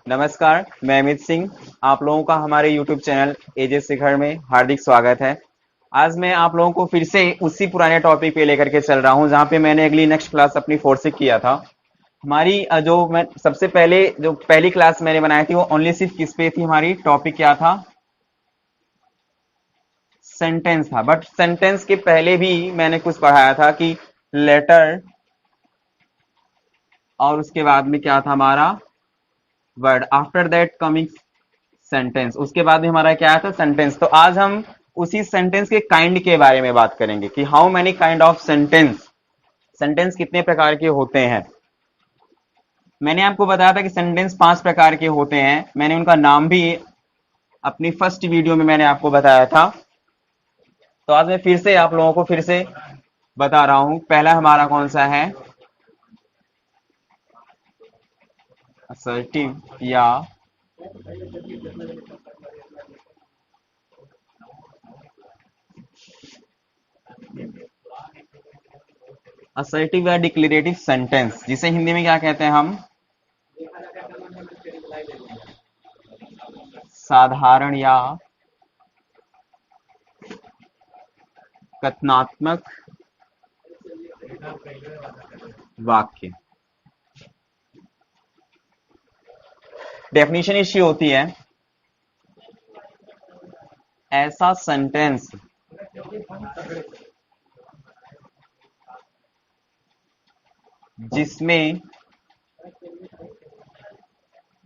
नमस्कार, मैं अमित सिंह। आप लोगों का हमारे YouTube चैनल एजे शिखर में हार्दिक स्वागत है। आज मैं आप लोगों को फिर से उसी पुराने टॉपिक पे लेकर के चल रहा हूं जहां पे मैंने अगली नेक्स्ट क्लास अपनी फोर्सिक किया था। हमारी जो मैं सबसे पहले जो पहली क्लास मैंने बनाई थी वो ओनली सिर्फ किस पे थी, हमारी टॉपिक क्या था? सेंटेंस था। बट सेंटेंस के पहले भी मैंने कुछ पढ़ाया था कि लेटर और उसके बाद में क्या था हमारा word, after that coming sentence. उसके बाद में हमारा क्या था? सेंटेंस। तो आज हम उसी सेंटेंस के काइंड के बारे में बात करेंगे कि how many kind of sentence, sentence कितने प्रकार के होते हैं। मैंने आपको बताया था कि सेंटेंस 5 प्रकार के होते हैं। मैंने उनका नाम भी अपनी फर्स्ट वीडियो में मैंने आपको बताया था। तो आज मैं फिर से आप लोगों को फिर से बता रहा हूं। पहला हमारा कौन सा है? असर्टिव या असर्टिव या डिक्लेरेटिव सेंटेंस, जिसे हिंदी में क्या कहते हैं हम? साधारण या कथनात्मक वाक्य। डेफिनेशन इसकी होती है ऐसा सेंटेंस जिसमें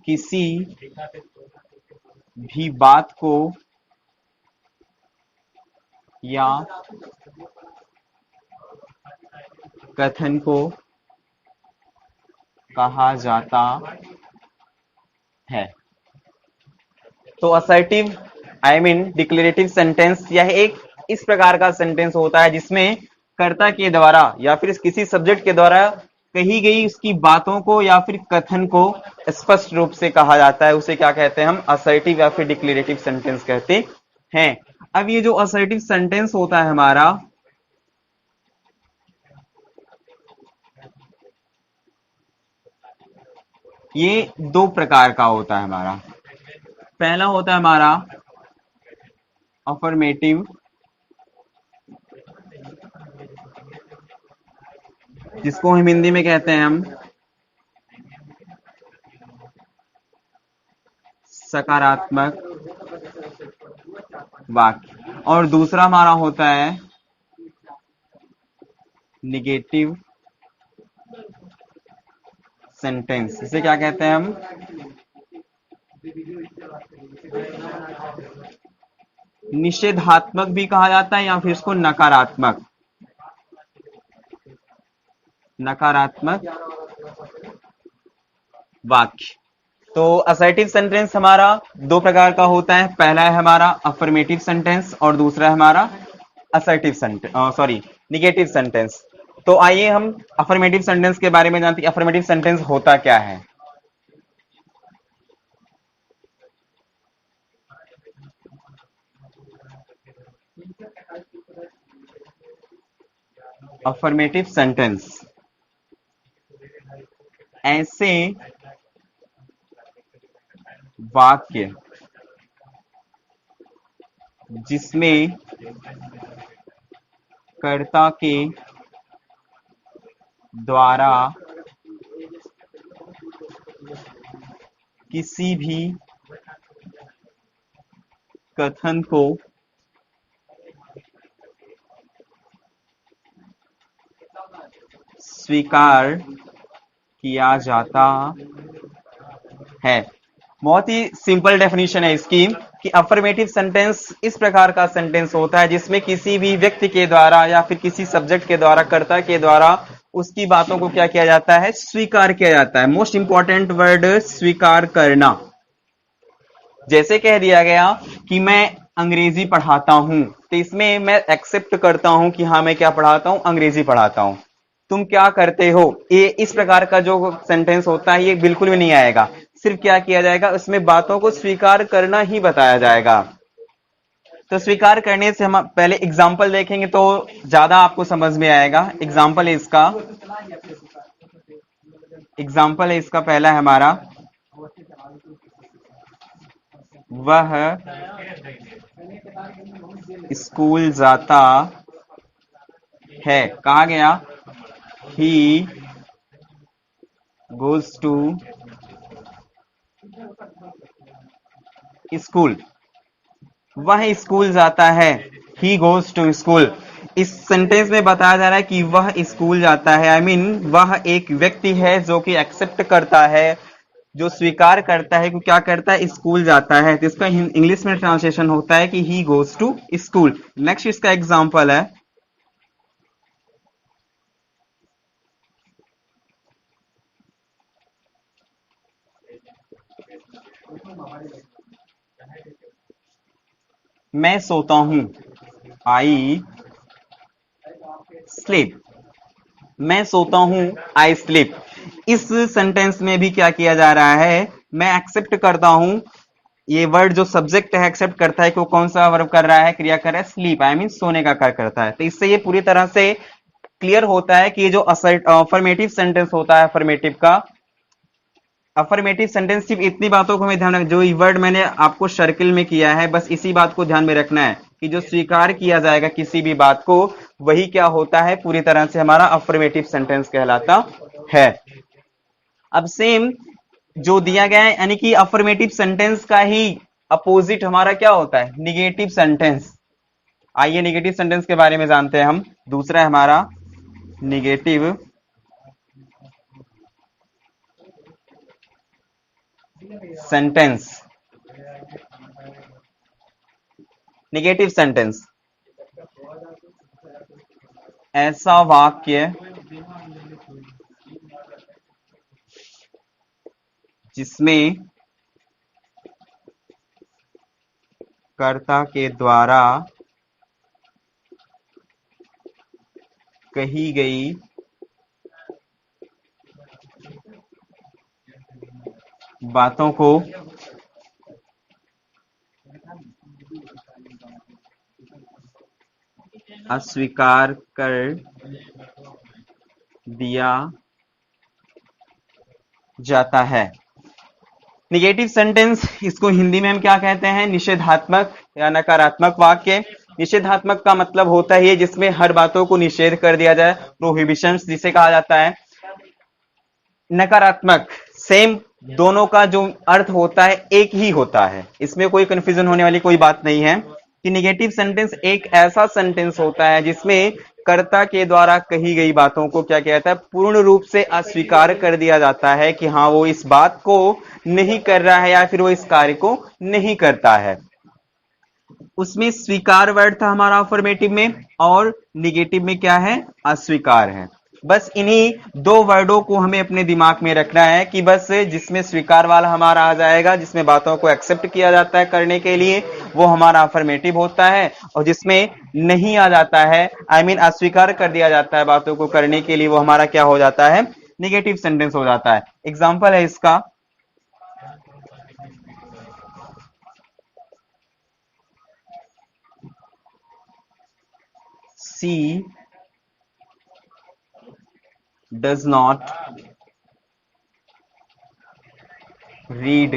किसी भी बात को या कथन को कहा जाता है। तो असर्टिव डिक्लेरेटिव सेंटेंस यह एक इस प्रकार का सेंटेंस होता है जिसमें कर्ता के द्वारा या फिर किसी सब्जेक्ट के द्वारा कही गई उसकी बातों को या फिर कथन को स्पष्ट रूप से कहा जाता है। उसे क्या कहते हैं हम? असर्टिव या फिर डिक्लेरेटिव सेंटेंस कहते हैं। अब ये जो असर्टिव सेंटेंस होता है हमारा, ये 2 प्रकार का होता है हमारा। पहला होता है हमारा अफर्मेटिव, जिसको हम हिंदी में कहते हैं हम सकारात्मक वाक्य। और दूसरा हमारा होता है निगेटिव सेंटेंस। इसे क्या कहते हैं हम? निषेधात्मक भी कहा जाता है या फिर इसको नकारात्मक वाक्य। तो असर्टिव सेंटेंस हमारा 2 प्रकार का होता है। पहला है हमारा अफर्मेटिव सेंटेंस और दूसरा है हमारा assertive sentence, sorry, negative sentence. तो आइए हम अफर्मेटिव सेंटेंस के बारे में जानते हैं। अफर्मेटिव सेंटेंस होता क्या है? अफर्मेटिव सेंटेंस ऐसे वाक्य जिसमें कर्ता के द्वारा किसी भी कथन को स्वीकार किया जाता है। बहुत ही सिंपल डेफिनेशन है इसकी कि अफर्मेटिव सेंटेंस इस प्रकार का सेंटेंस होता है जिसमें किसी भी व्यक्ति के द्वारा या फिर किसी सब्जेक्ट के द्वारा, कर्ता के द्वारा उसकी बातों को क्या किया जाता है? स्वीकार किया जाता है। मोस्ट इंपॉर्टेंट वर्ड स्वीकार करना। जैसे कह दिया गया कि मैं अंग्रेजी पढ़ाता हूं, तो इसमें मैं एक्सेप्ट करता हूं कि हाँ मैं क्या पढ़ाता हूं? अंग्रेजी पढ़ाता हूं। तुम क्या करते हो? ये इस प्रकार का जो सेंटेंस होता है ये बिल्कुल भी नहीं आएगा। सिर्फ क्या किया जाएगा? उसमें बातों को स्वीकार करना ही बताया जाएगा। तो स्वीकार करने से हम पहले एग्जाम्पल देखेंगे तो ज्यादा आपको समझ में आएगा। एग्जाम्पल है इसका पहला है हमारा वह स्कूल जाता है। कहा गया? He goes to school. वह स्कूल जाता है। He goes to school. इस सेंटेंस में बताया जा रहा है कि वह स्कूल जाता है। आई मीन वह एक व्यक्ति है जो कि एक्सेप्ट करता है, जो स्वीकार करता है कि क्या करता है, स्कूल जाता है। तो इसका इंग्लिश में ट्रांसलेशन होता है कि he goes to school. Next इसका एग्जांपल है, मैं सोता हूं। I sleep. मैं सोता हूं, आई स्लीप। इस सेंटेंस में भी क्या किया जा रहा है, मैं एक्सेप्ट करता हूं। ये वर्ड जो सब्जेक्ट है एक्सेप्ट करता है कि वो कौन सा वर्ब कर रहा है, क्रिया कर रहा है, स्लीप। आई मीन सोने का कार्य करता है। तो इससे ये पूरी तरह से क्लियर होता है कि ये जो अफर्मेटिव सेंटेंस होता है, अफर्मेटिव सेंटेंस सिर्फ इतनी बातों को हमें ध्यान रखना, जो वर्ड मैंने आपको सर्किल में किया है, बस इसी बात को ध्यान में रखना है कि जो स्वीकार किया जाएगा किसी भी बात को, वही क्या होता है, पूरी तरह से हमारा अफर्मेटिव सेंटेंस कहलाता है। अब सेम जो दिया गया है, यानी कि अफर्मेटिव सेंटेंस का ही अपोजिट हमारा क्या होता है, निगेटिव सेंटेंस। आइए निगेटिव सेंटेंस के बारे में जानते हैं हम। दूसरा है हमारा निगेटिव सेंटेंस। निगेटिव सेंटेंस ऐसा वाक्य जिसमें कर्ता के द्वारा कही गई बातों को अस्वीकार कर दिया जाता है। निगेटिव सेंटेंस, इसको हिंदी में हम क्या कहते हैं, निषेधात्मक या नकारात्मक वाक्य। निषेधात्मक का मतलब होता है जिसमें हर बातों को निषेध कर दिया जाए, प्रोहिबिशंस जिसे कहा जाता है। नकारात्मक, सेम, दोनों का जो अर्थ होता है एक ही होता है, इसमें कोई कंफ्यूजन होने वाली कोई बात नहीं है कि निगेटिव सेंटेंस एक ऐसा सेंटेंस होता है जिसमें कर्ता के द्वारा कही गई बातों को क्या कहता है, पूर्ण रूप से अस्वीकार कर दिया जाता है कि हाँ वो इस बात को नहीं कर रहा है या फिर वो इस कार्य को नहीं करता है। उसमें स्वीकार वर्ड था हमारा अफर्मेटिव में, और निगेटिव में क्या है, अस्वीकार है। बस इन्हीं दो वर्डों को हमें अपने दिमाग में रखना है कि बस जिसमें स्वीकार वाला हमारा आ जाएगा, जिसमें बातों को एक्सेप्ट किया जाता है करने के लिए, वो हमारा अफर्मेटिव होता है, और जिसमें नहीं आ जाता है, आई मीन अस्वीकार कर दिया जाता है बातों को करने के लिए, वो हमारा क्या हो जाता है, निगेटिव सेंटेंस हो जाता है। एग्जाम्पल है इसका, सी does not read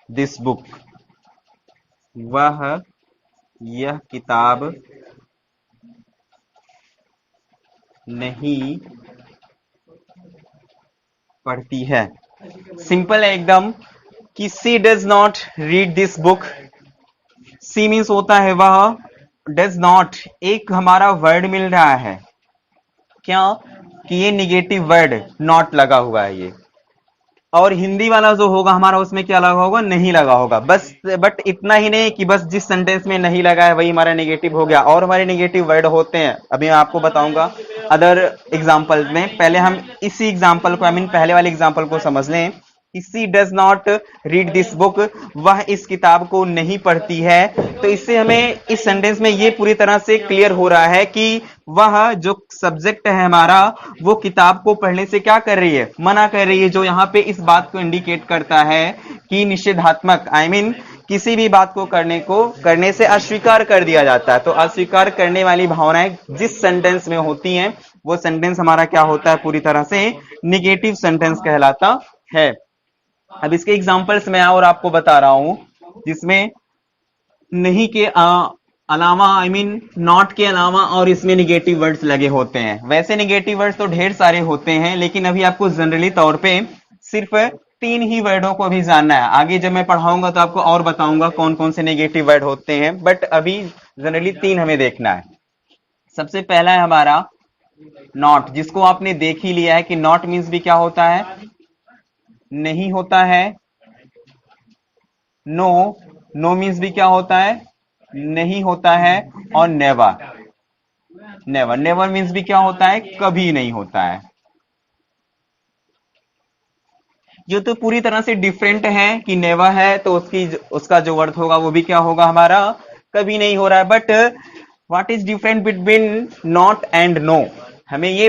this book। वह यह किताब नहीं पढ़ती है। सिंपल है एकदम कि she does not read this book. She means होता है वह, डज नॉट एक हमारा वर्ड मिल रहा है क्या, कि ये निगेटिव वर्ड नॉट लगा हुआ है ये, और हिंदी वाला जो होगा हमारा उसमें क्या लगा होगा, नहीं लगा होगा। बस बट इतना ही नहीं कि बस जिस सेंटेंस में नहीं लगा है वही हमारा नेगेटिव हो गया, और हमारे नेगेटिव वर्ड होते हैं, अभी मैं आपको बताऊंगा अदर एग्जांपल में। पहले हम इसी एग्जांपल को, आई मीन पहले वाले एग्जांपल को समझ लें। She does not read this book, वह इस किताब को नहीं पढ़ती है। तो इससे हमें इस सेंटेंस में ये पूरी तरह से क्लियर हो रहा है कि वह जो सब्जेक्ट है हमारा, वो किताब को पढ़ने से क्या कर रही है, मना कर रही है, जो यहाँ पे इस बात को इंडिकेट करता है कि निषेधात्मक, आई मीन किसी भी बात को करने से अस्वीकार कर दिया जाता है। तो अस्वीकार करने वाली भावनाएं जिस सेंटेंस में होती हैं वो सेंटेंस हमारा क्या होता है, पूरी तरह से निगेटिव सेंटेंस कहलाता है। अब इसके एग्जांपल्स मैं और आपको बता रहा हूं, जिसमें नहीं के अलावा आई मीन नॉट के अलावा और इसमें निगेटिव वर्ड्स लगे होते हैं। वैसे निगेटिव वर्ड्स तो ढेर सारे होते हैं, लेकिन अभी आपको जनरली तौर पे सिर्फ 3 ही वर्डों को अभी जानना है। आगे जब मैं पढ़ाऊंगा तो आपको और बताऊंगा कौन कौन से नेगेटिव वर्ड होते हैं, बट अभी जनरली 3 हमें देखना है। सबसे पहला है हमारा नॉट, जिसको आपने देख ही लिया है कि नॉट मीन्स भी क्या होता है, नहीं होता है। नो, नो मीन्स भी क्या होता है, नहीं होता है। और नेवर, नेवर, नेवर मीन्स भी क्या होता है, कभी नहीं होता है। जो तो पूरी तरह से डिफरेंट है कि नेवर है तो उसका जो अर्थ होगा वो भी क्या होगा हमारा, कभी नहीं हो रहा है। But what is different between not and no, हमें ये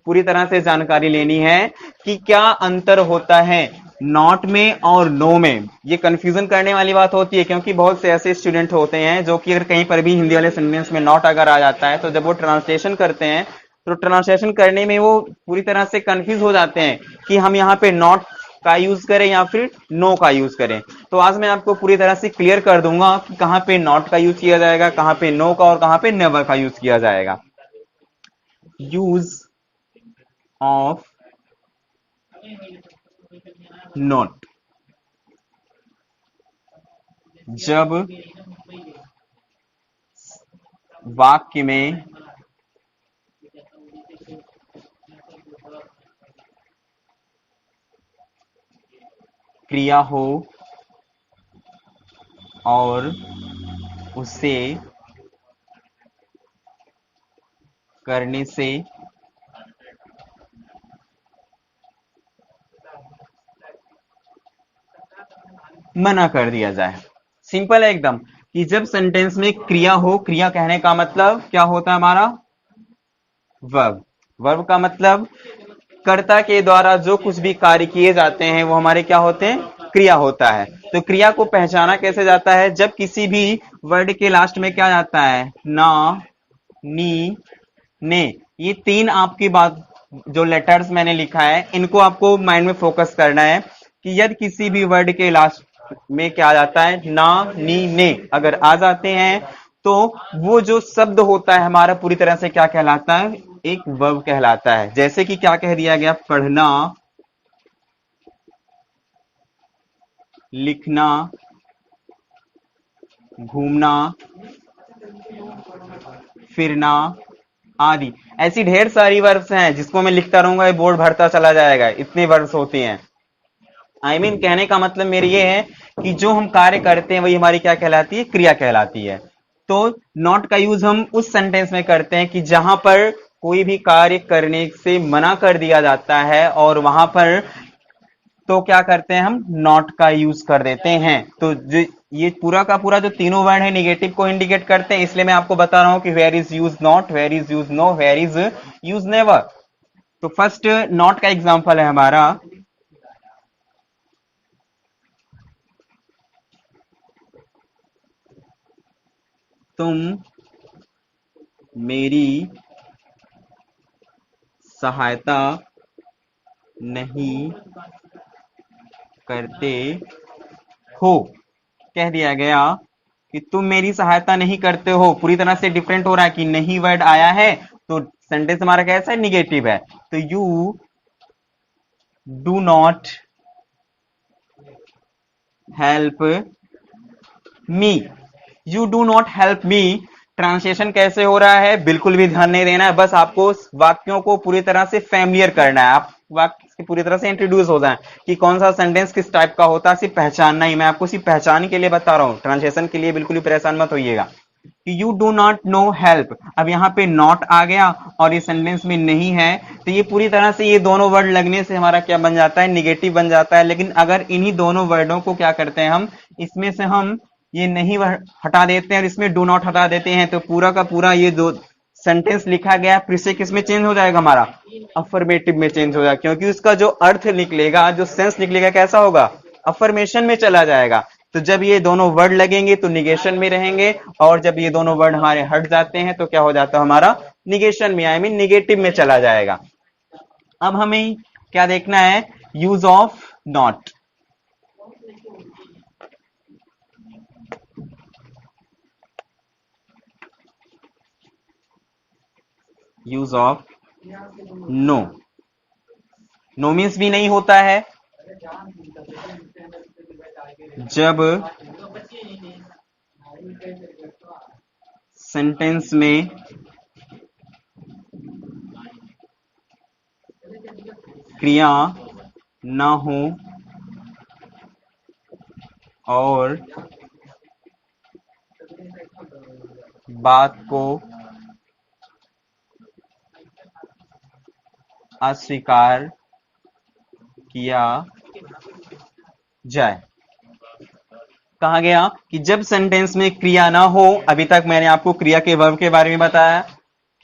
पूरी तरह से जानकारी लेनी है कि क्या अंतर होता है नॉट में और नो में। ये कंफ्यूजन करने वाली बात होती है, क्योंकि बहुत से ऐसे स्टूडेंट होते हैं जो कि अगर कहीं पर भी हिंदी वाले सेंटेंस में नॉट अगर आ जाता है तो जब वो ट्रांसलेशन करते हैं तो ट्रांसलेशन करने में वो पूरी तरह से कंफ्यूज हो जाते हैं कि हम यहाँ पे नॉट का यूज करें या फिर नो का यूज करें। तो आज मैं आपको पूरी तरह से क्लियर कर दूंगा कि कहां पे नॉट का यूज किया जाएगा, कहां पे नो का, और कहां पे नेवर का यूज किया जाएगा। यूज ऑफ नॉट, जब वाक्य में क्रिया हो और उसे करने से मना कर दिया जाए। सिंपल है एकदम कि जब सेंटेंस में क्रिया हो, क्रिया कहने का मतलब क्या होता है हमारा, वर्ब। वर्ब का मतलब कर्ता के द्वारा जो कुछ भी कार्य किए जाते हैं वो हमारे क्या होते हैं, क्रिया होता है। तो क्रिया को पहचाना कैसे जाता है, जब किसी भी वर्ड के लास्ट में क्या जाता है, ना, नी, ने। ये 3 आपकी बात जो लेटर्स मैंने लिखा है इनको आपको माइंड में फोकस करना है कि यदि किसी भी वर्ड के लास्ट में क्या आ जाता है, ना, नी, ने अगर आ जाते हैं तो वो जो शब्द होता है हमारा पूरी तरह से क्या कहलाता है, एक वर्ब कहलाता है। जैसे कि क्या कह दिया गया, पढ़ना, लिखना, घूमना, फिरना आदि। ऐसी ढेर सारी वर्ब्स हैं जिसको मैं लिखता रहूंगा, ये बोर्ड भरता चला जाएगा, इतने वर्ब्स होती हैं। आई मीन कहने का मतलब मेरी ये है कि जो हम कार्य करते हैं वही हमारी क्या कहलाती है, क्रिया कहलाती है। तो नॉट का यूज हम उस सेंटेंस में करते हैं कि जहां पर कोई भी कार्य करने से मना कर दिया जाता है और वहां पर तो क्या करते हैं, हम नॉट का यूज कर देते हैं। तो जो ये पूरा का पूरा जो तीनों वर्ड है निगेटिव को इंडिकेट करते हैं, इसलिए मैं आपको बता रहा हूं कि where is use not, where is use no, where is use never. तो फर्स्ट नॉट का एग्जांपल है हमारा, तुम मेरी सहायता नहीं करते हो। कह दिया गया कि तुम मेरी सहायता नहीं करते हो, पूरी तरह से डिफरेंट हो रहा है कि नहीं वर्ड आया है तो सेंटेंस हमारा कैसा है, निगेटिव है। तो you do not help me, you do not help me translation कैसे हो रहा है, बिल्कुल भी ध्यान नहीं देना है, बस आपको वाक्यों को पूरी तरह से फैमिलियर करना है। आप वाक्य से पूरी तरह से इंट्रोड्यूस हो जाए कि कौन सा सेंटेंस किस टाइप का होता है, सिर्फ पहचानना ही। मैं आपको सिर्फ पहचान के लिए बता रहा हूँ, ट्रांसलेशन के लिए बिल्कुल भी परेशान मत होइएगा। You do not know help, अब यहाँ पे नॉट आ गया और ये सेंटेंस में नहीं है, तो ये पूरी तरह से ये दोनों वर्ड लगने से हमारा क्या बन जाता है, निगेटिव बन जाता है। लेकिन अगर इन्हीं दोनों वर्डों को क्या करते हैं, हम इसमें से हम ये नहीं हटा देते हैं और इसमें डू नॉट हटा देते हैं, तो पूरा का पूरा ये दो सेंटेंस लिखा गया फिर से किस में चेंज हो जाएगा, हमारा अफर्मेटिव में चेंज हो जाएगा, क्योंकि उसका जो अर्थ निकलेगा, जो सेंस निकलेगा कैसा होगा, अफर्मेशन में चला जाएगा। तो जब ये दोनों वर्ड लगेंगे तो निगेशन में रहेंगे, और जब ये दोनों वर्ड हमारे हट जाते हैं तो क्या हो जाता है हमारा निगेशन में, आई मीन निगेटिव में चला जाएगा। अब हमें क्या देखना है, use of not. Use of no. No means भी नहीं होता है जब सेंटेंस में क्रिया ना हो और बात को अस्वीकार किया जाए। कहा गया कि जब सेंटेंस में क्रिया ना हो, अभी तक मैंने आपको क्रिया के वर्ब के बारे में बताया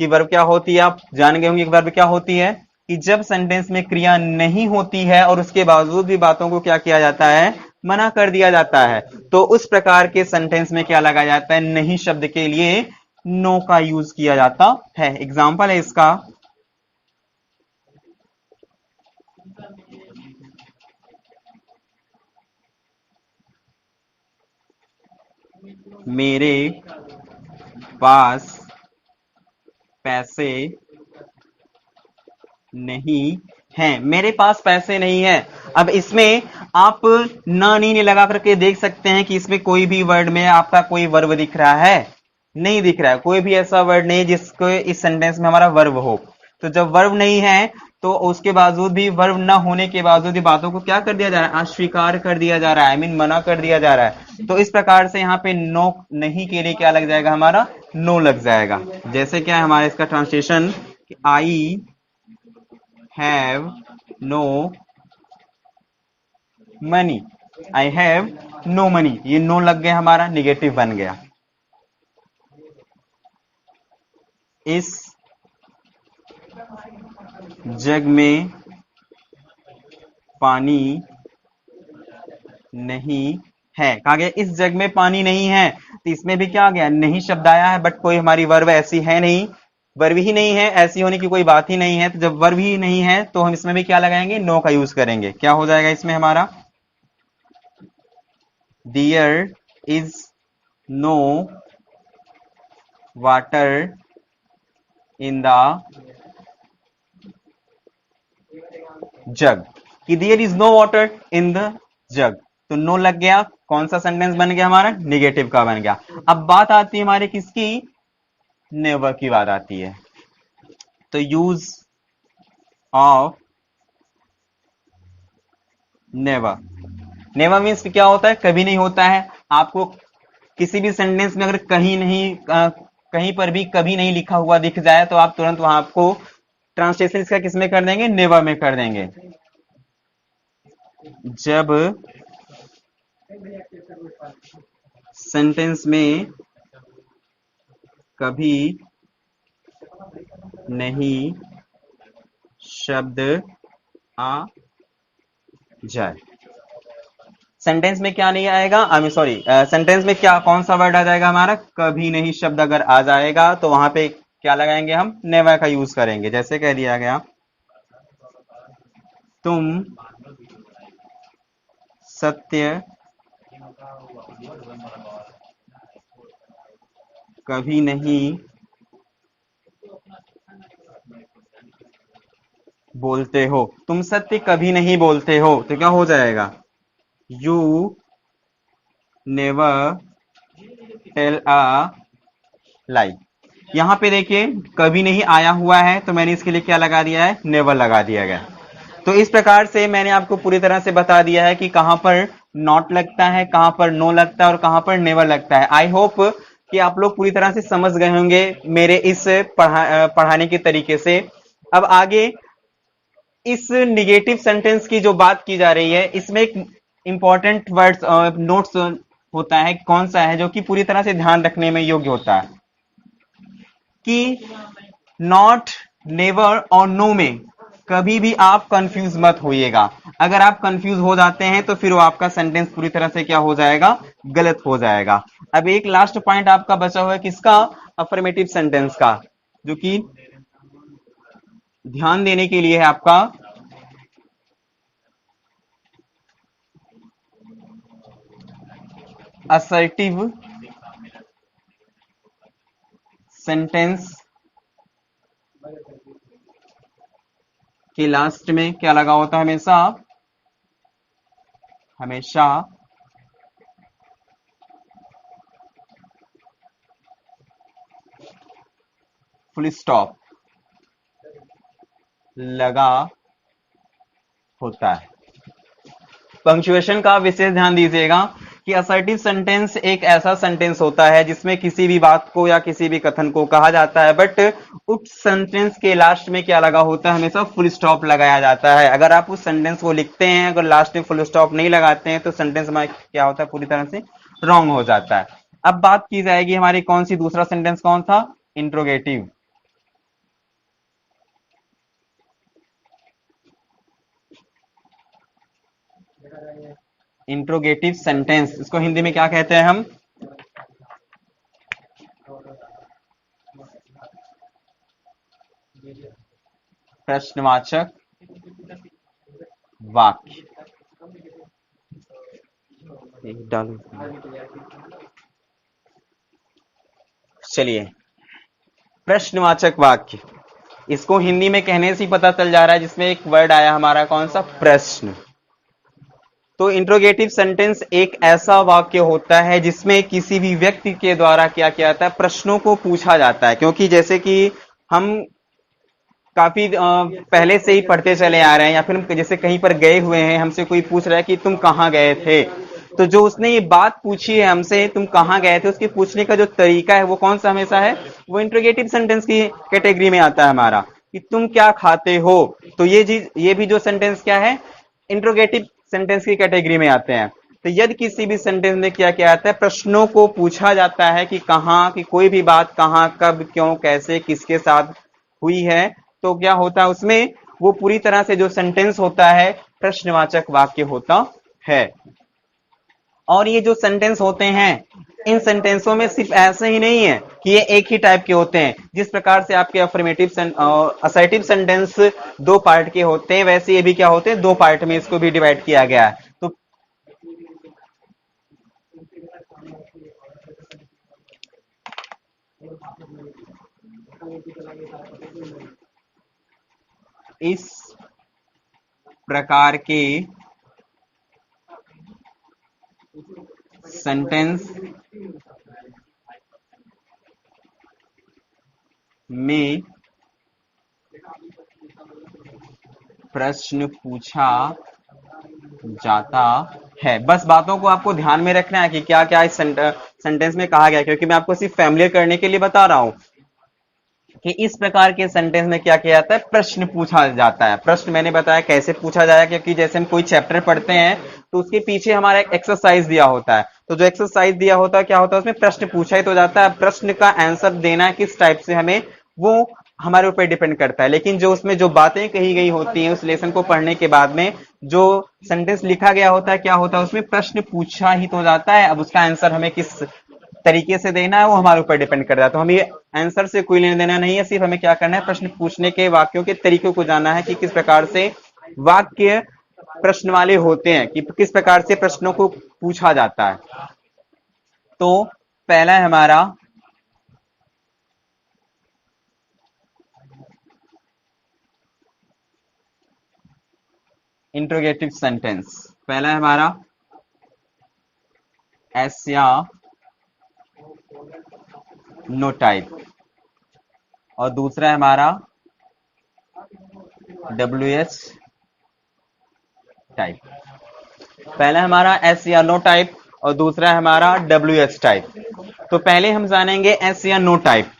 कि वर्ब क्या होती है, आप जान गए होंगे कि वर्ब क्या होती है, कि जब सेंटेंस में क्रिया नहीं होती है और उसके बावजूद भी बातों को क्या किया जाता है, मना कर दिया जाता है, तो उस प्रकार के सेंटेंस में क्या लगाया जाता है, नहीं शब्द के लिए नो का यूज किया जाता है। एग्जाम्पल है इसका, मेरे पास पैसे नहीं हैं। मेरे पास पैसे नहीं है। अब इसमें आप ना नहीं लगा करके देख सकते हैं कि इसमें कोई भी वर्ड में आपका कोई वर्ब दिख रहा है, नहीं दिख रहा है। कोई भी ऐसा वर्ड नहीं जिसको इस सेंटेंस में हमारा वर्ब हो। तो जब वर्ब नहीं है तो उसके बावजूद भी, वर्ब ना होने के बावजूद भी बातों को क्या कर दिया जा रहा है, अस्वीकार कर दिया जा रहा है, आई मीन मना कर दिया जा रहा है। तो इस प्रकार से यहाँ पे नो नहीं के लिए क्या लग जाएगा, हमारा नो लग जाएगा। जैसे क्या है हमारा इसका translation, I have no money, I have no money, ये नो लग गया, हमारा निगेटिव बन गया। इस जग में पानी नहीं है। कहा गया इस जग में पानी नहीं है, तो इसमें भी क्या आ गया, नहीं शब्द आया है, बट कोई हमारी वर्ब ऐसी है नहीं, वर्ब ही नहीं है, ऐसी होने की कोई बात ही नहीं है। तो जब वर्ब ही नहीं है तो हम इसमें भी क्या लगाएंगे, नो का यूज करेंगे। क्या हो जाएगा इसमें हमारा, there is no water in the jug, कि there is no water in the jug, तो नो लग गया। कौन सा सेंटेंस बन गया हमारा, निगेटिव का बन गया। अब बात आती है हमारे किसकी, नेवर की बात आती है। तो use of never, never means क्या होता है, कभी नहीं होता है। आपको किसी भी सेंटेंस में अगर कहीं नहीं कहीं पर भी कभी नहीं लिखा हुआ दिख जाए तो आप तुरंत वहां आपको ट्रांसलेशन इसका किसमें कर देंगे, नेवर में कर देंगे। जब सेंटेंस में कभी नहीं शब्द आ जाए, सेंटेंस में क्या नहीं आएगा, आई मीन सॉरी, सेंटेंस में क्या, कौन सा वर्ड आ जाएगा हमारा, कभी नहीं शब्द अगर आ जाएगा तो वहां पे क्या लगाएंगे, हम नेवर का यूज करेंगे। जैसे कह दिया गया, तुम सत्य कभी नहीं बोलते हो, तुम सत्य कभी नहीं बोलते हो, तो क्या हो जाएगा, यू नेवर टेल अ लाई। यहां पे देखिए कभी नहीं आया हुआ है तो मैंने इसके लिए क्या लगा दिया है, नेवर लगा दिया गया। तो इस प्रकार से मैंने आपको पूरी तरह से बता दिया है कि कहां पर नॉट लगता है, कहां पर नो लगता है और कहां पर नेवर लगता है। आई होप कि आप लोग पूरी तरह से समझ गए होंगे मेरे इस पढ़ाने के तरीके से। अब आगे इस निगेटिव सेंटेंस की जो बात की जा रही है, इसमें एक इंपॉर्टेंट वर्ड्स नोट्स होता है, कौन सा है, जो कि पूरी तरह से ध्यान रखने में योग्य होता है, कि नॉट, नेवर और नो में कभी भी आप कंफ्यूज मत होइएगा। अगर आप कंफ्यूज हो जाते हैं तो फिर वो आपका सेंटेंस पूरी तरह से क्या हो जाएगा, गलत हो जाएगा। अब एक लास्ट पॉइंट आपका बचा हुआ है किसका, अफर्मेटिव सेंटेंस का, जो कि ध्यान देने के लिए है आपका असर्टिव सेंटेंस के लास्ट में क्या लगा होता है, हमेशा हमेशा फुल स्टॉप लगा होता है। पंक्चुएशन का विशेष ध्यान दीजिएगा कि असर्टिव सेंटेंस एक ऐसा सेंटेंस होता है जिसमें किसी भी बात को या किसी भी कथन को कहा जाता है, बट उस सेंटेंस के लास्ट में क्या लगा होता है, हमेशा फुल स्टॉप लगाया जाता है। अगर आप उस सेंटेंस को लिखते हैं, अगर लास्ट में फुल स्टॉप नहीं लगाते हैं तो सेंटेंस में क्या होता है, पूरी तरह से रॉन्ग हो जाता है। अब बात की जाएगी हमारी कौन सी, दूसरा सेंटेंस कौन था, इंट्रोगेटिव। इंट्रोगेटिव सेंटेंस, इसको हिंदी में क्या कहते हैं हम, प्रश्नवाचक वाक्य। चलिए, प्रश्नवाचक वाक्य, इसको हिंदी में कहने से ही पता चल जा रहा है, जिसमें एक वर्ड आया हमारा कौन सा, प्रश्न। तो इंट्रोगेटिव सेंटेंस एक ऐसा वाक्य होता है जिसमें किसी भी व्यक्ति के द्वारा क्या किया जाता है, प्रश्नों को पूछा जाता है। क्योंकि जैसे कि हम काफी पहले से ही पढ़ते चले आ रहे हैं, या फिर हम जैसे कहीं पर गए हुए हैं, हमसे कोई पूछ रहा है कि तुम कहाँ गए थे, तो जो उसने ये बात पूछी है हमसे, तुम कहाँ गए थे, उसके पूछने का जो तरीका है वो कौन सा हमेशा है, वो इंट्रोगेटिव सेंटेंस की कैटेगरी में आता है हमारा, कि तुम क्या खाते हो। तो ये भी जो सेंटेंस क्या है, इंट्रोगेटिव सेंटेंस की कैटेगरी में आते हैं। तो यदि किसी भी सेंटेंस में क्या क्या आता है, प्रश्नों को पूछा जाता है कि कहाँ की कोई भी बात कहाँ, कब, क्यों, कैसे, किसके साथ हुई है, तो क्या होता है उसमें, वो पूरी तरह से जो सेंटेंस होता है प्रश्नवाचक वाक्य होता है। और ये जो सेंटेंस होते हैं, इन सेंटेंसों में सिर्फ ऐसे ही नहीं है कि ये एक ही टाइप के होते हैं। जिस प्रकार से आपके अफर्मेटिव असर्टिव सेंटेंस दो पार्ट के होते हैं, वैसे ये भी क्या होते हैं, दो पार्ट में इसको भी डिवाइड किया गया है। तो इस प्रकार के सेंटेंस में प्रश्न पूछा जाता है। बस बातों को आपको ध्यान में रखना है कि क्या क्या इस सेंटेंस में कहा गया, क्योंकि मैं आपको सिर्फ फैमिलियर करने के लिए बता रहा हूं कि इस प्रकार के सेंटेंस में क्या किया जाता है, प्रश्न पूछा जाता है। प्रश्न मैंने बताया कैसे पूछा जाएगा, क्योंकि जैसे हम कोई चैप्टर पढ़ते हैं तो उसके पीछे हमारा एक एक्सरसाइज दिया होता है, तो जो एक्सरसाइज दिया होता है क्या होता है, उसमें प्रश्न पूछा ही तो जाता है। प्रश्न का आंसर देना किस टाइप से हमें, वो हमारे ऊपर डिपेंड करता है। लेकिन जो उसमें जो बातें कही गई होती हैं, उस लेसन को पढ़ने के बाद में जो सेंटेंस लिखा गया होता है, क्या होता है उसमें प्रश्न पूछा ही तो जाता है। अब उसका आंसर हमें किस तरीके से देना है वो हमारे ऊपर डिपेंड कर रहा है। तो हमें आंसर से कोई लेना देना नहीं है, सिर्फ हमें क्या करना है, प्रश्न पूछने के वाक्यों के तरीकों को जानना है कि किस प्रकार से वाक्य प्रश्न वाले होते हैं, कि किस प्रकार से प्रश्नों को पूछा जाता है। तो पहला है हमारा इंट्रोगेटिव सेंटेंस, पहला है हमारा एस या नो टाइप, और दूसरा है हमारा WH टाइप। पहला है हमारा एस या नो टाइप और दूसरा है हमारा WH टाइप। तो पहले हम जानेंगे एस या नो टाइप।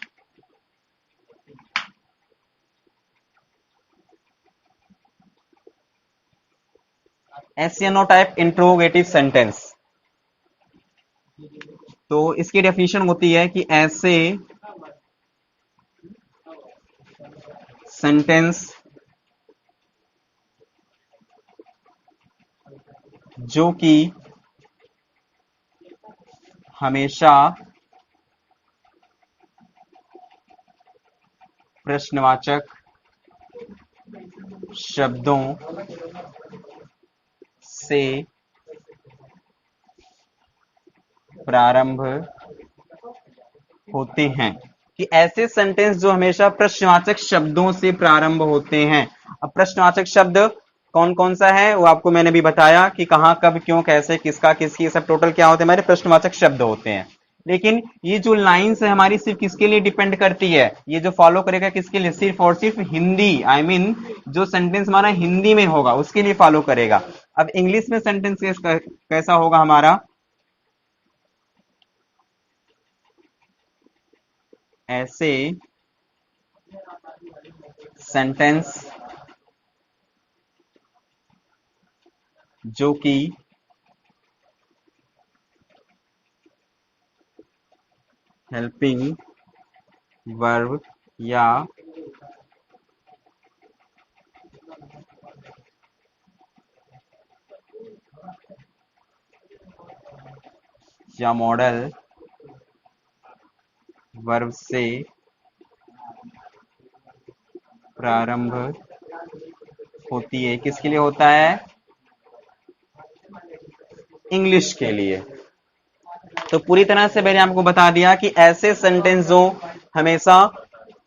एस या नो टाइप इंट्रोगेटिव सेंटेंस, तो इसकी डेफिनेशन होती है कि ऐसे सेंटेंस जो कि हमेशा प्रश्नवाचक शब्दों से प्रारंभ होते हैं। कि ऐसे सेंटेंस जो हमेशा प्रश्नवाचक शब्दों से प्रारंभ होते हैं। अब प्रश्नवाचक शब्द कौन कौन सा है वो आपको मैंने भी बताया कि कहां कब क्यों कैसे किसका किसकी, सब टोटल क्या होते हैं, हमारे प्रश्नवाचक शब्द होते हैं। लेकिन ये जो लाइंस है हमारी सिर्फ किसके लिए डिपेंड करती है, ये जो फॉलो करेगा किसके लिए, सिर्फ और सिर्फ हिंदी, आई मीन जो सेंटेंस हमारा हिंदी में होगा उसके लिए फॉलो करेगा। अब इंग्लिश में सेंटेंस कैसा होगा हमारा, ऐसे सेंटेंस जो कि हेल्पिंग वर्ब या मॉडल वर्ब से प्रारंभ होती है, किसके लिए होता है, इंग्लिश के लिए। तो पूरी तरह से मैंने आपको बता दिया कि ऐसे सेंटेंस जो हमेशा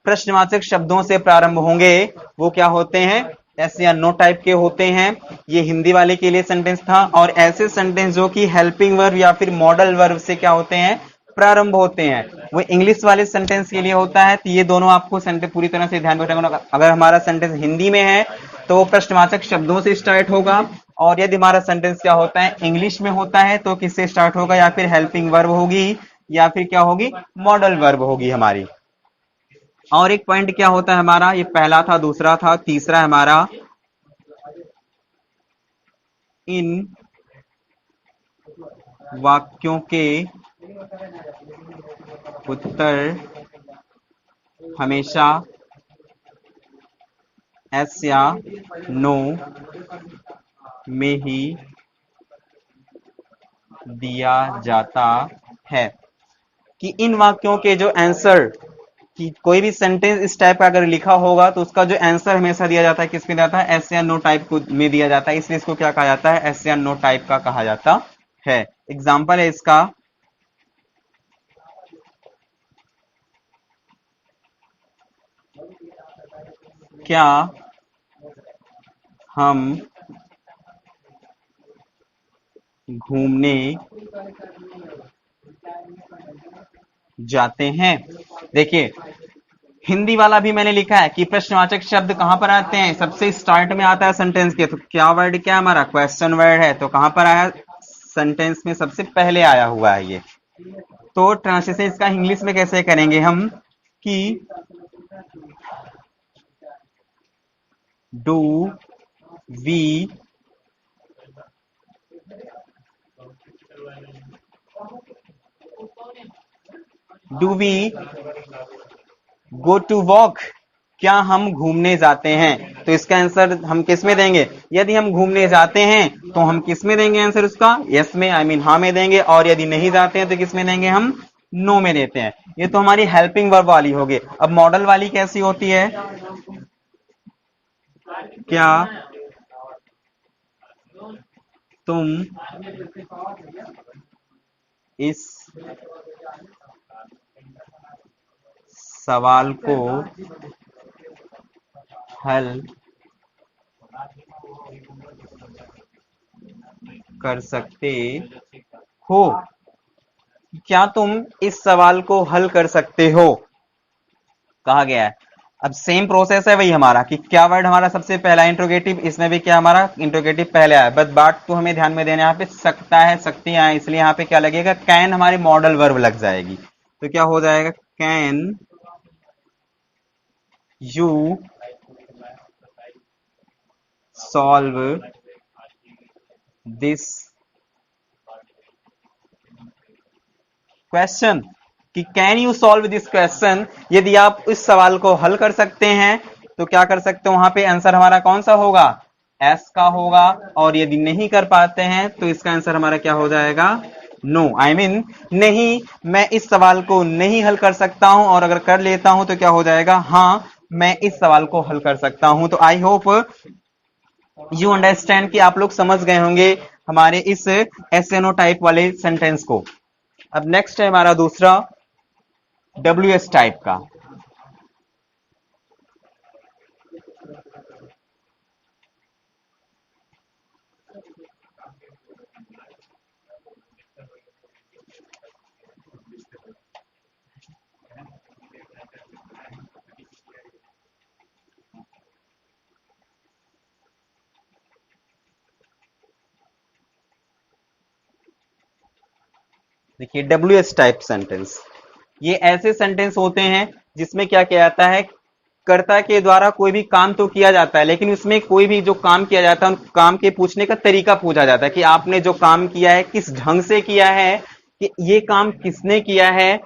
प्रश्नवाचक शब्दों से प्रारंभ होंगे वो क्या होते हैं, एस या नो टाइप के होते हैं। ये हिंदी वाले के लिए सेंटेंस था। और ऐसे सेंटेंस जो कि हेल्पिंग वर्ब या फिर मॉडल वर्ब से क्या होते हैं, प्रारंभ होते हैं, वो इंग्लिश वाले सेंटेंस के लिए होता है। तो ये दोनों आपको सेंटेंस पूरी तरह से ध्यान में रखना। अगर हमारा सेंटेंस हिंदी में है तो वो प्रश्नवाचक शब्दों से स्टार्ट होगा, और यदि हमारा सेंटेंस क्या होता है, इंग्लिश में होता है, तो किससे स्टार्ट होगा, या फिर हेल्पिंग वर्ब होगी या फिर क्या होगी, मॉडल वर्ब होगी हमारी। और एक पॉइंट क्या होता है हमारा, ये पहला था, दूसरा था, तीसरा है हमारा, इन वाक्यों के उत्तर हमेशा एस या नो में ही दिया जाता है। कि इन वाक्यों के जो आंसर, कि कोई भी सेंटेंस इस टाइप का अगर लिखा होगा तो उसका जो आंसर हमेशा दिया जाता है किस में जाता है, एस या नो टाइप को में दिया जाता है, इसलिए इसको क्या कहा जाता है, एस या नो टाइप का कहा जाता है। एग्जाम्पल है इसका, क्या हम घूमने जाते हैं। देखिए हिंदी वाला भी मैंने लिखा है कि प्रश्नवाचक शब्द कहां पर आते हैं, सबसे स्टार्ट में आता है सेंटेंस के। तो क्या वर्ड, क्या हमारा क्वेश्चन वर्ड है, तो कहां पर आया, सेंटेंस में सबसे पहले आया हुआ है ये। तो ट्रांसलेशन इसका इंग्लिश में कैसे करेंगे हम, कि do we go to walk, क्या हम घूमने जाते हैं। तो इसका आंसर हम किस में देंगे, यदि हम घूमने जाते हैं तो हम किस में देंगे आंसर उसका, यस में, आई मीन हाँ में देंगे। और यदि नहीं जाते हैं तो किस में देंगे, हम नो में देते हैं। ये तो हमारी हेल्पिंग वर्ब वाली होगी। अब मॉडल वाली कैसी होती है, क्या तुम इस सवाल को हल कर सकते हो, क्या तुम इस सवाल को हल कर सकते हो, कहा गया है। अब सेम प्रोसेस है वही हमारा, कि क्या वर्ड हमारा सबसे पहला इंट्रोगेटिव, इसमें भी क्या हमारा इंट्रोगेटिव पहले आया, बट बात तो हमें ध्यान में देना, यहाँ पे सकता है, सकती है, इसलिए यहाँ पे क्या लगेगा, कैन हमारी मॉडल वर्ब लग जाएगी। तो क्या हो जाएगा, can you solve this question, कि can you solve this question, यदि आप इस सवाल को हल कर सकते हैं तो क्या कर सकते हो, वहां पे आंसर हमारा कौन सा होगा, एस का होगा, और यदि नहीं कर पाते हैं तो इसका आंसर हमारा क्या हो जाएगा? नो। आई मीन नहीं, मैं इस सवाल को नहीं हल कर सकता हूं, और अगर कर लेता हूं तो क्या हो जाएगा? हाँ, मैं इस सवाल को हल कर सकता हूं। तो आई होप यू अंडरस्टैंड कि आप लोग समझ गए होंगे हमारे इस एस एन ओ टाइप वाले सेंटेंस को। अब नेक्स्ट है हमारा दूसरा डब्ल्यू एस टाइप का। देखिए डब्ल्यू एस टाइप सेंटेंस, ये ऐसे सेंटेंस होते हैं जिसमें क्या किया जाता है, कर्ता के द्वारा कोई भी काम तो किया जाता है, लेकिन उसमें कोई भी जो काम किया जाता है उन काम के पूछने का तरीका पूछा जाता है कि आपने जो काम किया है किस ढंग से किया है, कि ये काम किसने किया है,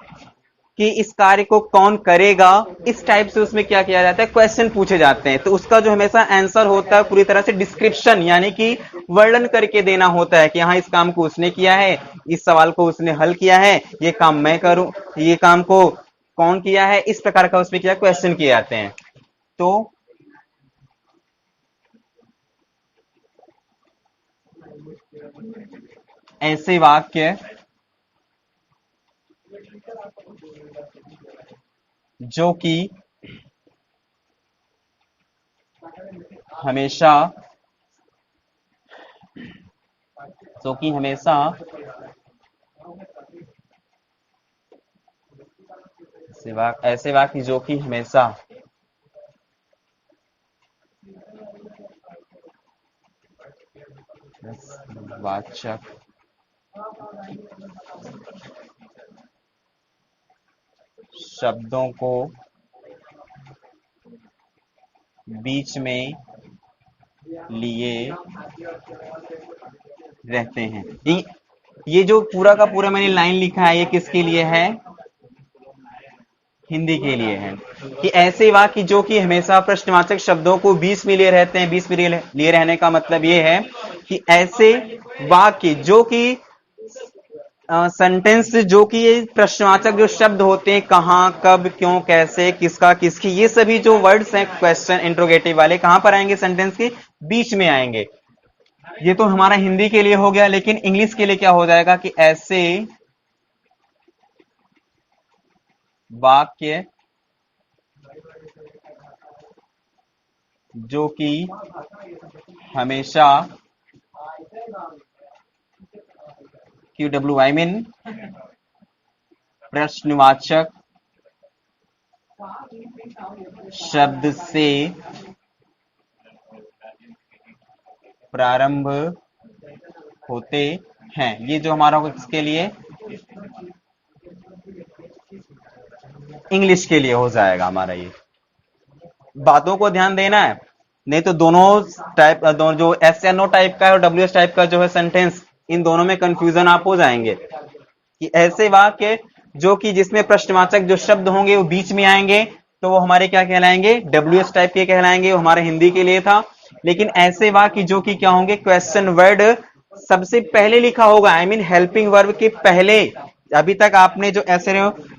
कि इस कार्य को कौन करेगा। इस टाइप से उसमें क्या किया जाता है, क्वेश्चन पूछे जाते हैं। तो उसका जो हमेशा आंसर होता है पूरी तरह से डिस्क्रिप्शन यानी कि वर्णन करके देना होता है कि हाँ इस काम को उसने किया है, इस सवाल को उसने हल किया है, ये काम मैं करूं, ये काम को कौन किया है, इस प्रकार का उसमें क्या क्वेश्चन किए जाते हैं। तो ऐसे वाक्य जो कि हमेशा ऐसे वाक्य जो कि हमेशा वाचक शब्दों को बीच में लिए रहते हैं। ये जो पूरा का पूरा मैंने लाइन लिखा है ये किसके लिए है? हिंदी के लिए है। कि ऐसे वाक्य जो कि हमेशा प्रश्नवाचक शब्दों को बीच में लिए रहते हैं। बीच में लिए रहने का मतलब ये है कि ऐसे वाक्य जो कि सेंटेंस जो कि ये प्रश्नवाचक जो शब्द होते हैं, कहां, कब, क्यों, कैसे, किसका, किसकी, ये सभी जो वर्ड्स हैं क्वेश्चन इंट्रोगेटिव वाले कहां पर आएंगे? सेंटेंस के बीच में आएंगे। ये तो हमारा हिंदी के लिए हो गया, लेकिन इंग्लिश के लिए क्या हो जाएगा कि ऐसे वाक्य जो कि हमेशा QW आई मीन प्रश्नवाचक शब्द से प्रारंभ होते हैं। ये जो हमारा होगा किसके लिए? इंग्लिश के लिए हो जाएगा हमारा। ये बातों को ध्यान देना है, नहीं तो दोनों टाइप, दोनों जो एस एन ओ टाइप का है और डब्ल्यू एस टाइप का जो है सेंटेंस, इन दोनों में कंफ्यूजन आप हो जाएंगे। कि ऐसे वाक्य जो कि जिसमें प्रश्नवाचक जो शब्द होंगे वो बीच में आएंगे तो वो हमारे क्या कहलाएंगे? डब्ल्यू एस टाइप के कहलाएंगे। वो हमारे हिंदी के लिए था। लेकिन ऐसे वाक्य जो कि क्या होंगे? क्वेश्चन वर्ड सबसे पहले लिखा होगा, आई मीन हेल्पिंग वर्ब के पहले। अभी तक आपने जो ऐसे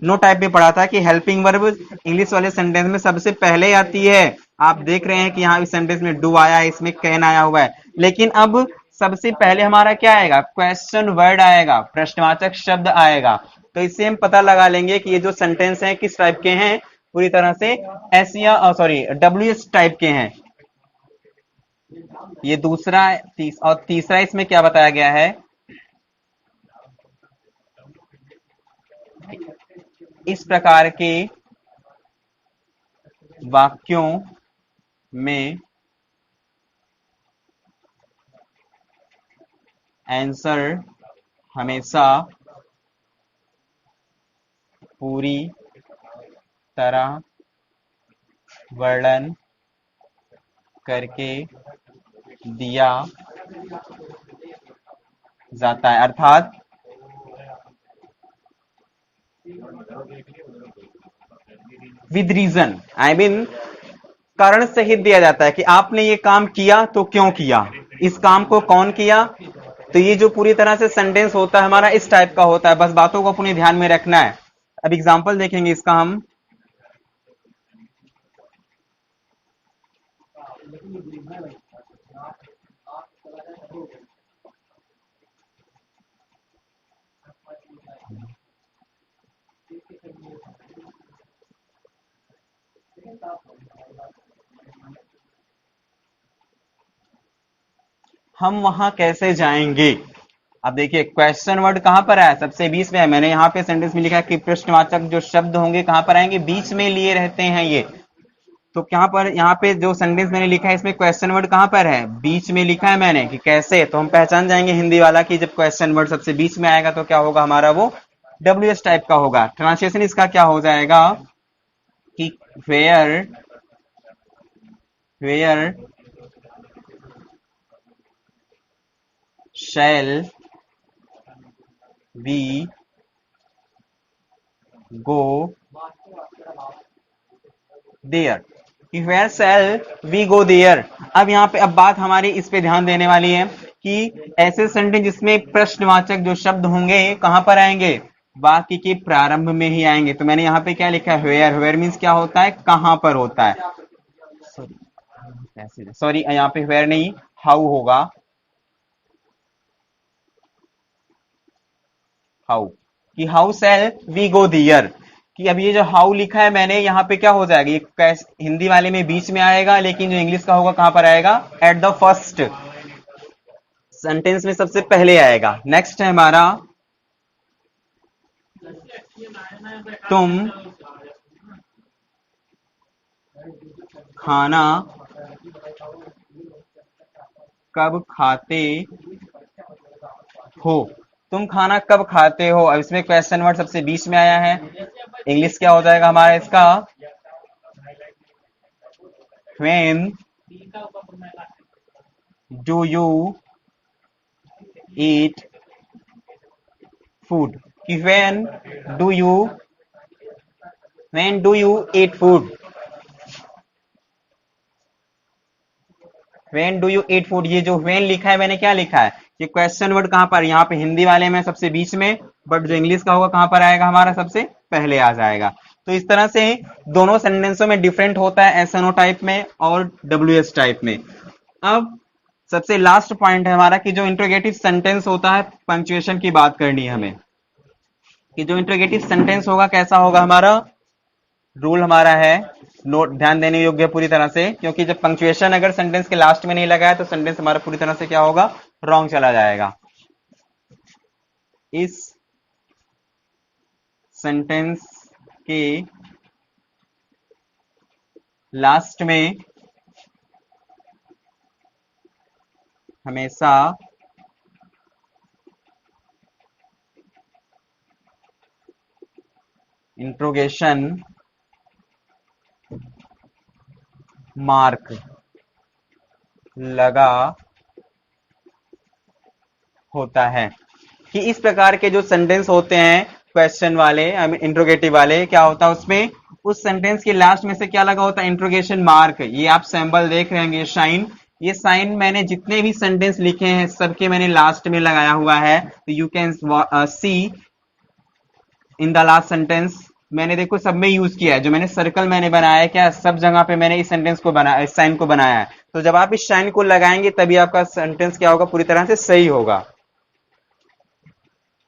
नो टाइप में पढ़ा था कि हेल्पिंग वर्ब इंग्लिश वाले सेंटेंस में सबसे पहले आती है। आप देख रहे हैं कि यहाँ इस सेंटेंस में डू आया है, इसमें कैन आया हुआ है, लेकिन अब सबसे पहले हमारा क्या आएगा? क्वेश्चन वर्ड आएगा, प्रश्नवाचक शब्द आएगा। तो इससे हम पता लगा लेंगे कि ये जो सेंटेंस हैं किस टाइप के हैं, पूरी तरह से एस या सॉरी डब्ल्यू एस टाइप के हैं। ये दूसरा और तीसरा इसमें क्या बताया गया है? इस प्रकार के वाक्यों में आंसर हमेशा पूरी तरह वर्णन करके दिया जाता है। अर्थात विद रीजन, आई मीन कारण सहित दिया जाता है कि आपने ये काम किया तो क्यों किया, इस काम को कौन किया। तो ये जो पूरी तरह से सेंटेंस होता है हमारा इस टाइप का होता है, बस बातों को अपने ध्यान में रखना है। अब एग्जांपल देखेंगे इसका हम। हम वहां कैसे जाएंगे। अब देखिए क्वेश्चन वर्ड कहां पर है, सबसे बीच में है। मैंने यहाँ पे सेंटेंस में लिखा है कि प्रश्नवाचक जो शब्द होंगे कहां पर आएंगे, बीच में लिए रहते हैं ये। तो क्या पर यहाँ पे जो सेंटेंस मैंने लिखा है इसमें क्वेश्चन वर्ड कहां पर है, बीच में लिखा है मैंने कि कैसे। तो हम पहचान जाएंगे हिंदी वाला कि जब क्वेश्चन वर्ड सबसे बीच में आएगा तो क्या होगा हमारा, वो WH टाइप का होगा। ट्रांसलेशन इसका क्या हो जाएगा कि where shall we go there, कि where shall we go there। अब यहाँ पे अब बात हमारी इस पे ध्यान देने वाली है कि ऐसे सेंटेंस जिसमें प्रश्नवाचक जो शब्द होंगे कहां पर आएंगे, वाक्य के प्रारंभ में ही आएंगे। तो मैंने यहाँ पे क्या लिखा है, वेयर मीन्स क्या होता है, कहां पर होता है। सॉरी यहाँ पे वेयर नहीं, हाउ होगा, हाउ, कि हाउ शैल वी गो दियर। कि अब ये जो हाउ लिखा है मैंने यहाँ पे क्या हो जाएगा, ये हिंदी वाले में बीच में आएगा, लेकिन जो इंग्लिश का होगा कहां पर आएगा, एट द फर्स्ट सेंटेंस में सबसे पहले आएगा। नेक्स्ट है हमारा, तुम खाना कब खाते हो। तुम खाना कब खाते हो, अब इसमें क्वेश्चन वर्ड सबसे बीच में आया है। इंग्लिश क्या हो जाएगा हमारा इसका, when do you eat food, कि when do you eat food, when do you eat food। ये जो when लिखा है मैंने क्या लिखा है, ये क्वेश्चन वर्ड कहां पर, यहाँ पे हिंदी वाले में सबसे बीच में, बट जो इंग्लिश का होगा कहां पर आएगा हमारा, सबसे पहले आ जाएगा। तो इस तरह से दोनों सेंटेंसों में डिफरेंट होता है, SNO टाइप में और WH टाइप में। अब सबसे लास्ट पॉइंट है हमारा कि जो इंट्रोगेटिव सेंटेंस होता है, पंक्चुएशन की बात करनी है हमें, कि जो इंट्रोगेटिव सेंटेंस होगा कैसा होगा हमारा। रूल हमारा है, नोट ध्यान देने योग्य पूरी तरह से, क्योंकि जब पंक्चुएशन अगर सेंटेंस के लास्ट में नहीं लगा है तो सेंटेंस हमारा पूरी तरह से क्या होगा, रॉन्ग चला जाएगा। इस सेंटेंस के लास्ट में हमेशा इंट्रोगेशन मार्क लगा होता है। कि इस प्रकार के जो सेंटेंस होते हैं क्वेश्चन वाले, आई मीन इंट्रोगेटिव वाले, क्या होता है उसमें, उस सेंटेंस के लास्ट में से क्या लगा होता है, इंट्रोगेशन मार्क। ये आप सैंपल देख रहे हैं, शाइन, ये साइन मैंने जितने भी सेंटेंस लिखे हैं सबके मैंने लास्ट में लगाया हुआ है। तो you can see in the last sentence, मैंने देखो सब में यूज किया है। जो मैंने सर्कल मैंने बनाया है क्या, सब जगह पे मैंने इस सेंटेंस को बनाया, इस साइन को बनाया है। तो जब आप इस साइन को लगाएंगे तभी आपका सेंटेंस क्या होगा, पूरी तरह से सही होगा।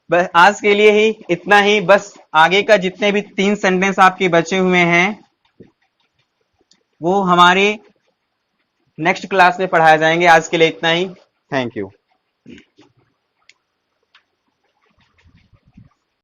बस आज के लिए ही इतना ही। बस आगे का जितने भी 3 सेंटेंस आपके बचे हुए हैं वो हमारे नेक्स्ट क्लास में पढ़ाए जाएंगे। आज के लिए इतना ही, थैंक यू।